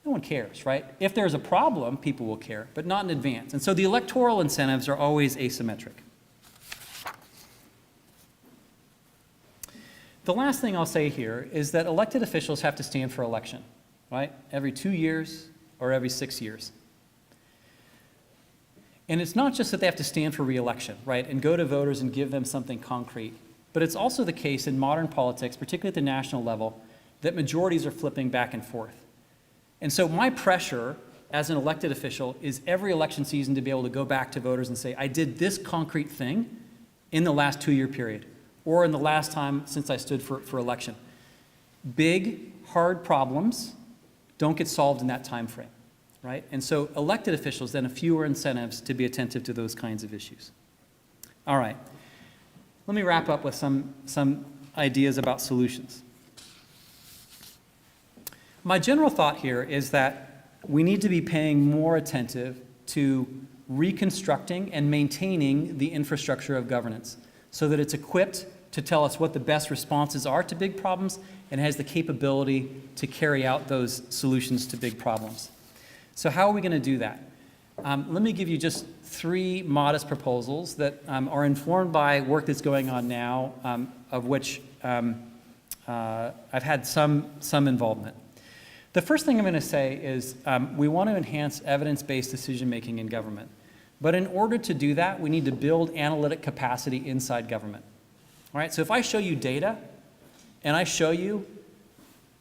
No one cares, right? If there's a problem, people will care, but not in advance. And so the electoral incentives are always asymmetric. The last thing I'll say here is that elected officials have to stand for election, right? Every 2 years or every 6 years. And it's not just that they have to stand for re-election, right, and go to voters and give them something concrete, but it's also the case in modern politics, particularly at the national level, that majorities are flipping back and forth. And so my pressure as an elected official is every election season to be able to go back to voters and say, I did this concrete thing in the last 2-year period, or in the last time since I stood for election. Big, hard problems don't get solved in that time frame, right? And so elected officials then have fewer incentives to be attentive to those kinds of issues. All right, let me wrap up with some ideas about solutions. My general thought here is that we need to be paying more attentive to reconstructing and maintaining the infrastructure of governance so that it's equipped to tell us what the best responses are to big problems and has the capability to carry out those solutions to big problems. So how are we going to do that? Let me give you just 3 modest proposals that are informed by work that's going on now, of which I've had some involvement. The first thing I'm going to say is we want to enhance evidence-based decision-making in government. But in order to do that, we need to build analytic capacity inside government. All right, so if I show you data and I show you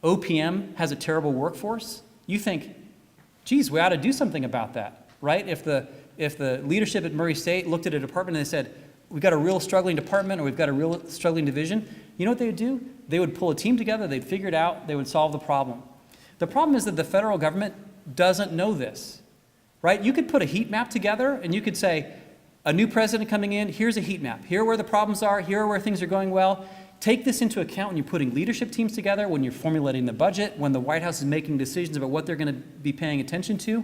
OPM has a terrible workforce, you think, geez, we ought to do something about that, right? If the leadership at Murray State looked at a department and they said, we've got a real struggling department or we've got a real struggling division, you know what they would do? They would pull a team together, they'd figure it out, they would solve the problem. The problem is that the federal government doesn't know this, right? You could put a heat map together and you could say, a new president coming in, here's a heat map. Here are where the problems are, here are where things are going well. Take this into account when you're putting leadership teams together, when you're formulating the budget, when the White House is making decisions about what they're going to be paying attention to.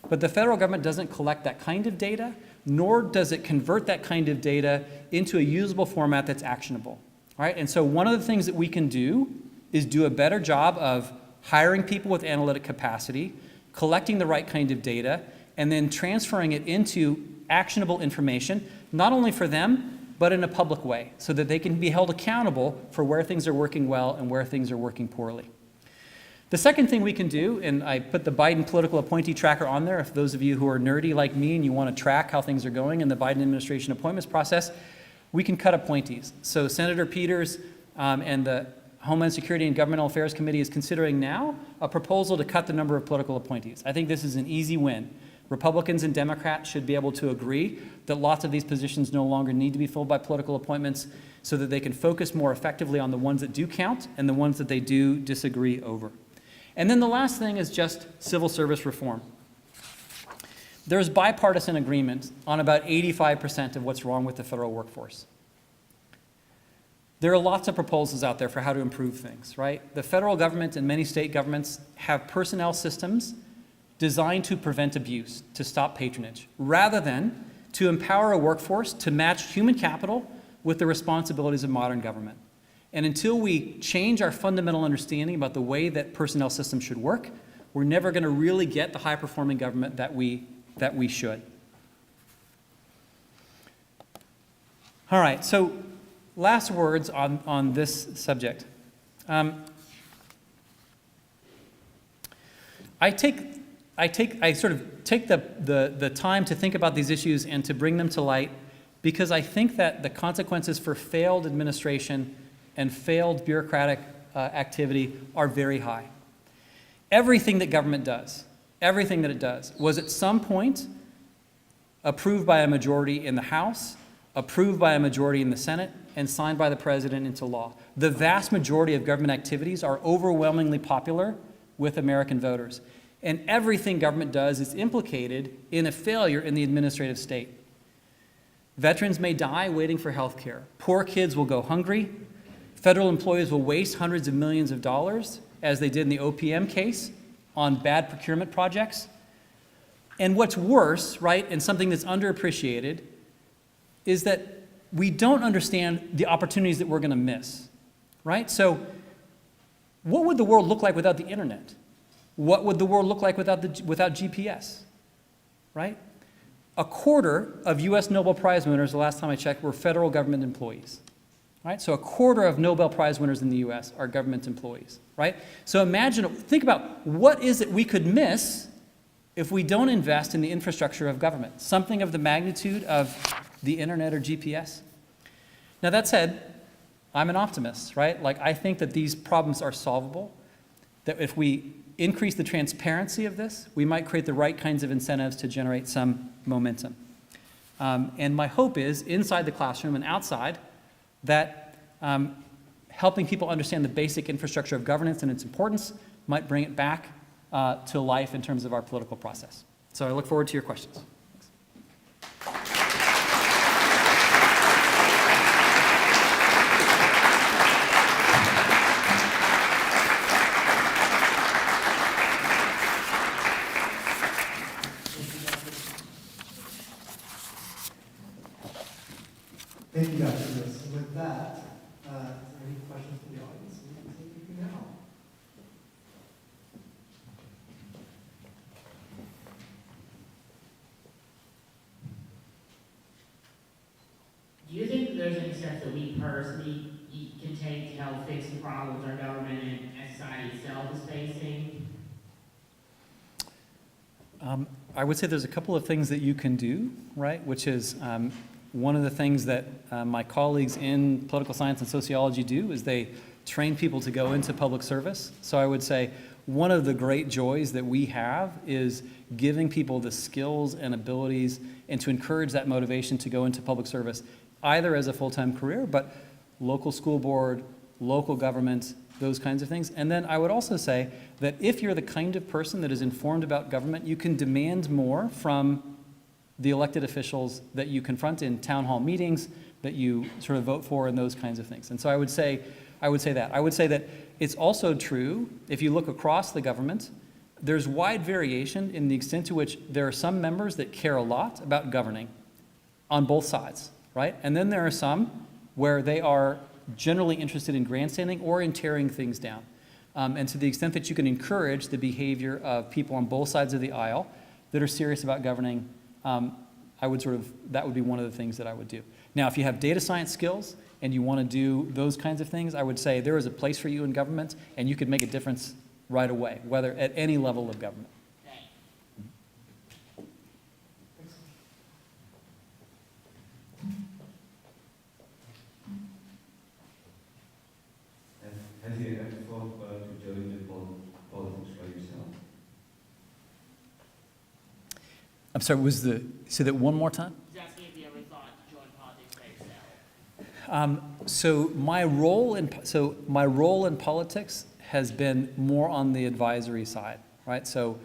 But the federal government doesn't collect that kind of data, nor does it convert that kind of data into a usable format that's actionable. All right? And so one of the things that we can do is do a better job of hiring people with analytic capacity, collecting the right kind of data, and then transferring it into actionable information, not only for them, but in a public way, so that they can be held accountable for where things are working well and where things are working poorly. The second thing we can do, and I put the Biden political appointee tracker on there, if those of you who are nerdy like me and you want to track how things are going in the Biden administration appointments process, we can cut appointees. So Senator Peters and the Homeland Security and Governmental Affairs Committee is considering now a proposal to cut the number of political appointees. I think this is an easy win. Republicans and Democrats should be able to agree that lots of these positions no longer need to be filled by political appointments so that they can focus more effectively on the ones that do count and the ones that they do disagree over. And then the last thing is just civil service reform. There's bipartisan agreement on about 85% of what's wrong with the federal workforce. There are lots of proposals out there for how to improve things, right? The federal government and many state governments have personnel systems designed to prevent abuse, to stop patronage, rather than to empower a workforce to match human capital with the responsibilities of modern government. And until we change our fundamental understanding about the way that personnel systems should work, we're never going to really get the high-performing government that we should. All right, so last words on this subject. I sort of take the time to think about these issues and to bring them to light because I think that the consequences for failed administration and failed bureaucratic activity are very high. Everything that government does, everything that it does, was at some point approved by a majority in the House, approved by a majority in the Senate, and signed by the President into law. The vast majority of government activities are overwhelmingly popular with American voters. And everything government does is implicated in a failure in the administrative state. Veterans may die waiting for health care. Poor kids will go hungry. Federal employees will waste hundreds of millions of dollars, as they did in the OPM case, on bad procurement projects. And what's worse, right, and something that's underappreciated, is that we don't understand the opportunities that we're going to miss, right? So what would the world look like without the internet? What would the world look like without GPS, right? A quarter of US Nobel Prize winners, the last time I checked, were federal government employees, right? So a quarter of Nobel Prize winners in the US are government employees, right? So think about what is it we could miss if we don't invest in the infrastructure of government, something of the magnitude of the internet or GPS. Now that said, I'm an optimist, right? Like I think that these problems are solvable, that if we increase the transparency of this, we might create the right kinds of incentives to generate some momentum. And my hope is, inside the classroom and outside, that helping people understand the basic infrastructure of governance and its importance might bring it back to life in terms of our political process. So I look forward to your questions. Thank you, Dr. Lewis. With that, is there any questions from the audience? We can take you now. Do you think that there's any steps that we personally can take to help fix the problems our government and society itself is facing? I would say there's a couple of things that you can do, right? Which is one of the things that my colleagues in political science and sociology do is they train people to go into public service. So I would say one of the great joys that we have is giving people the skills and abilities and to encourage that motivation to go into public service, either as a full-time career, but local school board, local government, those kinds of things. And then I would also say that if you're the kind of person that is informed about government, you can demand more from the elected officials that you confront in town hall meetings, that you sort of vote for, and those kinds of things. And so I would say that. I would say that it's also true, if you look across the government, there's wide variation in the extent to which there are some members that care a lot about governing on both sides, right? And then there are some where they are generally interested in grandstanding or in tearing things down. And to the extent that you can encourage the behavior of people on both sides of the aisle that are serious about governing, that would be one of the things that I would do. Now, if you have data science skills and you want to do those kinds of things, I would say there is a place for you in government and you could make a difference right away, whether at any level of government. Have you ever thought about to join the politics by yourself? I'm sorry, say that one more time? He's asking if you ever thought to join politics by yourself. So my role in politics has been more on the advisory side, right? So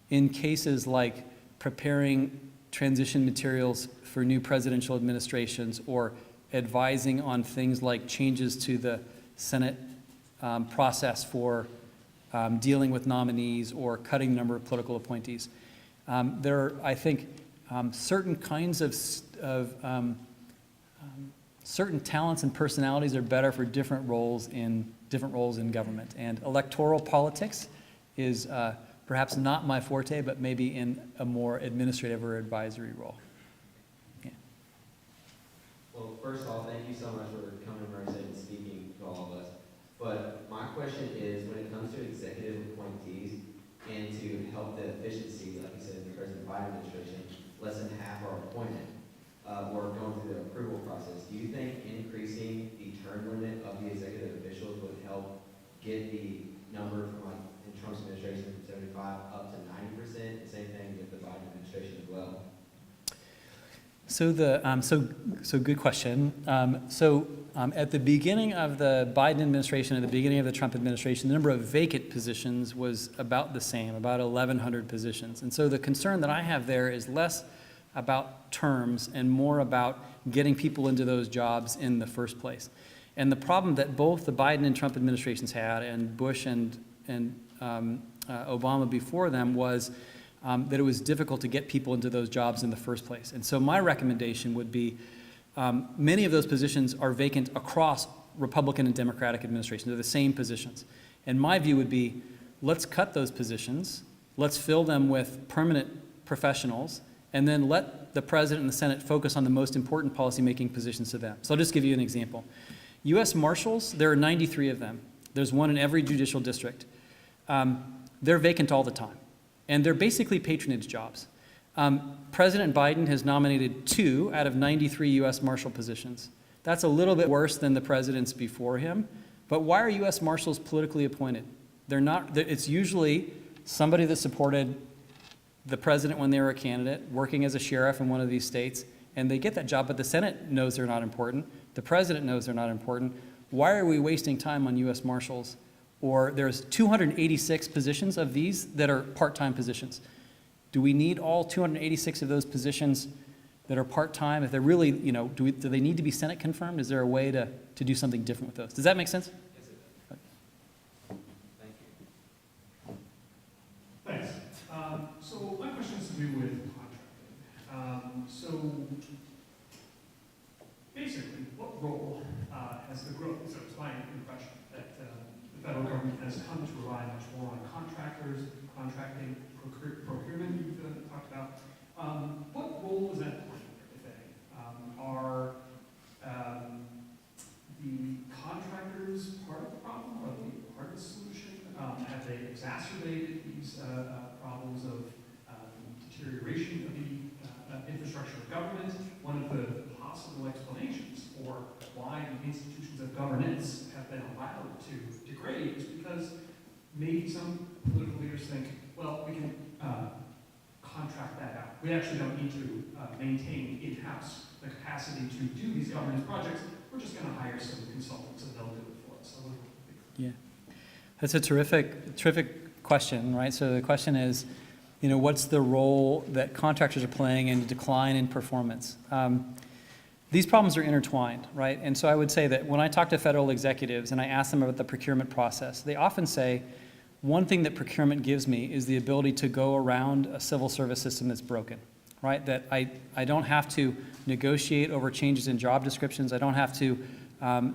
in cases like preparing transition materials for new presidential administrations or advising on things like changes to the Senate process for dealing with nominees or cutting the number of political appointees. There are, I think, certain kinds of certain talents and personalities are better for different roles in government. And electoral politics is perhaps not my forte, but maybe in a more administrative or advisory role. Yeah. Well, first of all, thank you so much for coming to Merced and speaking to all of us. But my question is, when it comes to executive appointees and to help the efficiency, like you said, in the President Biden administration, less than half are appointed or going through the approval process. Do you think increasing the term limit of the executive officials would help get the number from, like, in Trump's administration from 75 up to 90%? The same thing with the Biden administration as well. So good question. At the beginning of the Biden administration and the beginning of the Trump administration, the number of vacant positions was about the same, about 1,100 positions. And so the concern that I have there is less about terms and more about getting people into those jobs in the first place. And the problem that both the Biden and Trump administrations had, and Bush and Obama before them, was that it was difficult to get people into those jobs in the first place. And so my recommendation would be, many of those positions are vacant across Republican and Democratic administrations. They're the same positions. And my view would be, let's cut those positions, let's fill them with permanent professionals, and then let the president and the Senate focus on the most important policymaking positions to them. So I'll just give you an example. U.S. Marshals, there are 93 of them. There's one in every judicial district. They're vacant all the time, and they're basically patronage jobs. President Biden has nominated 2 out of 93 U.S. Marshal positions. That's a little bit worse than the presidents before him, but why are U.S. Marshals politically appointed? It's usually somebody that supported the president when they were a candidate, working as a sheriff in one of these states, and they get that job, but the Senate knows they're not important. The president knows they're not important. Why are we wasting time on U.S. Marshals? Or there's 286 positions of these that are part-time positions. Do we need all 286 of those positions that are part-time? If they're really, do they need to be Senate confirmed? Is there a way to do something different with those? Does that make sense? Yes, it does. Thank you. Thanks. So my question has to do with contracting. So basically, what role has the growth, so it's my impression that the federal government has come to rely much more on contractors, contracting, procurement you've talked about. What role is that playing, if any? Are the contractors part of the problem? Are they part of the solution? Have they exacerbated these problems of deterioration of the infrastructure of government? One of the possible explanations for why the institutions of governance have been allowed to degrade is because maybe some political leaders think, well, we can contract that out. We actually don't need to maintain in-house the capacity to do these governance projects. We're just going to hire some consultants and they'll do it for us. Yeah, that's a terrific question, right? So the question is, what's the role that contractors are playing in decline in performance? These problems are intertwined, right? And so I would say that when I talk to federal executives and I ask them about the procurement process, they often say, one thing that procurement gives me is the ability to go around a civil service system that's broken, right? That I don't have to negotiate over changes in job descriptions. I don't have to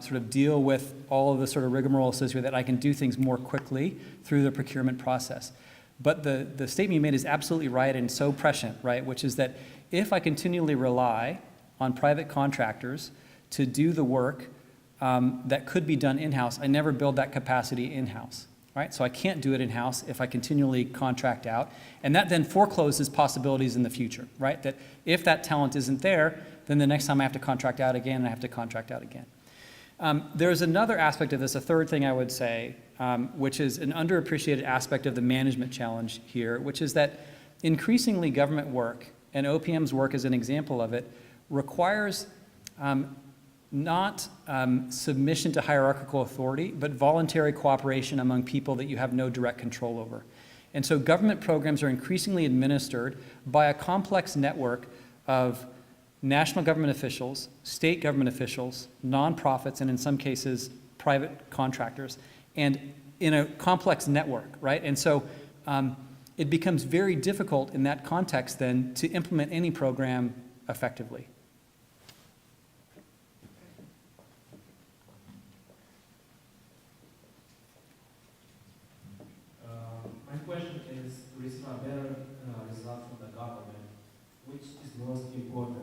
sort of deal with all of the sort of rigmarole associated with that. I can do things more quickly through the procurement process. But the statement you made is absolutely right and so prescient, right? Which is that if I continually rely on private contractors to do the work that could be done in-house, I never build that capacity in-house. Right? So I can't do it in-house if I continually contract out. And that then forecloses possibilities in the future, right? That if that talent isn't there, then the next time I have to contract out again, and I have to contract out again. There's another aspect of this, a third thing I would say, which is an underappreciated aspect of the management challenge here, which is that increasingly government work, and OPM's work is an example of it, requires not submission to hierarchical authority, but voluntary cooperation among people that you have no direct control over. And so government programs are increasingly administered by a complex network of national government officials, state government officials, nonprofits, and in some cases, private contractors, and in a complex network, right? And so it becomes very difficult in that context then to implement any program effectively. My question is, to receive a better result from the government, which is most important,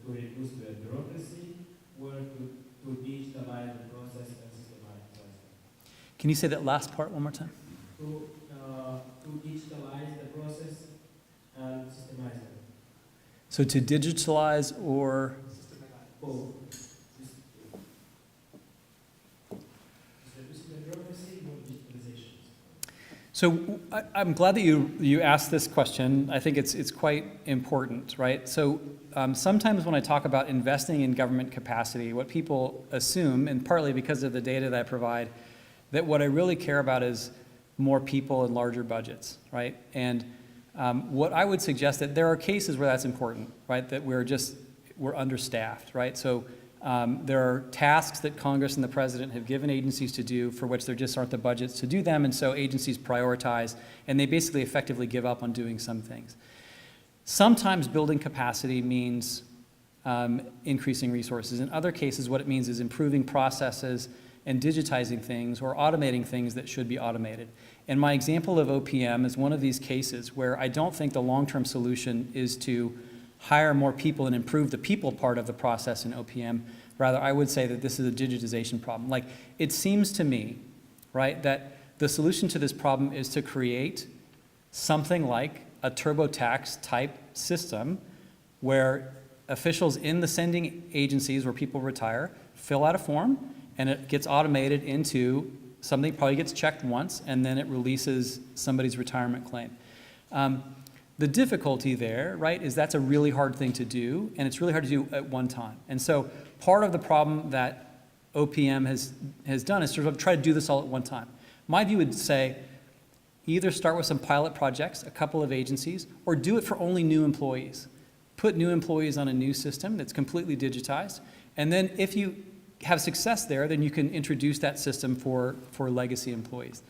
to reduce the bureaucracy or to digitalize the process and systemize it? Can you say that last part one more time? To digitalize the process and systemize it. So to digitalize or? Oh, reducing the bureaucracy or digitalization? So I'm glad that you asked this question. I think it's quite important, right? So sometimes when I talk about investing in government capacity, what people assume, and partly because of the data that I provide, that what I really care about is more people and larger budgets, right? And what I would suggest that there are cases where that's important, right? That we're understaffed, right? So there are tasks that Congress and the President have given agencies to do for which there just aren't the budgets to do them, and so agencies prioritize, and they basically effectively give up on doing some things. Sometimes building capacity means increasing resources. In other cases, what it means is improving processes and digitizing things or automating things that should be automated. And my example of OPM is one of these cases where I don't think the long-term solution is to hire more people and improve the people part of the process in OPM. Rather, I would say that this is a digitization problem. Like, it seems to me, right, that the solution to this problem is to create something like a TurboTax type system where officials in the sending agencies where people retire fill out a form, and it gets automated into something, probably gets checked once, and then it releases somebody's retirement claim. The difficulty there, right, is that's a really hard thing to do, and it's really hard to do at one time. And so part of the problem that OPM has done is sort of try to do this all at one time. My view would say either start with some pilot projects, a couple of agencies, or do it for only new employees. Put new employees on a new system that's completely digitized, and then if you have success there, then you can introduce that system for legacy employees.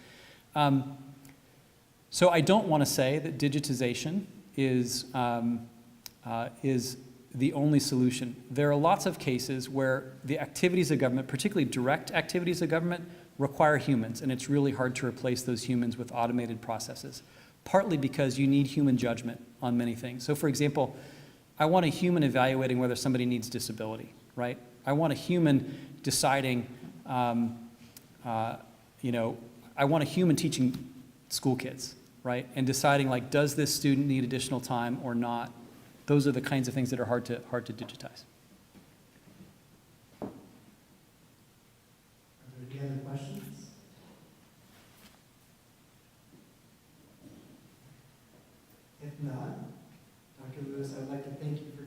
So I don't want to say that digitization is the only solution. There are lots of cases where the activities of government, particularly direct activities of government, require humans, and it's really hard to replace those humans with automated processes, partly because you need human judgment on many things. So for example, I want a human evaluating whether somebody needs disability, right? I want a human deciding, I want a human teaching school kids, right? And deciding, like, does this student need additional time or not? Those are the kinds of things that are hard to digitize. Are there any other questions? If not, Dr. Lewis, I'd like to thank you for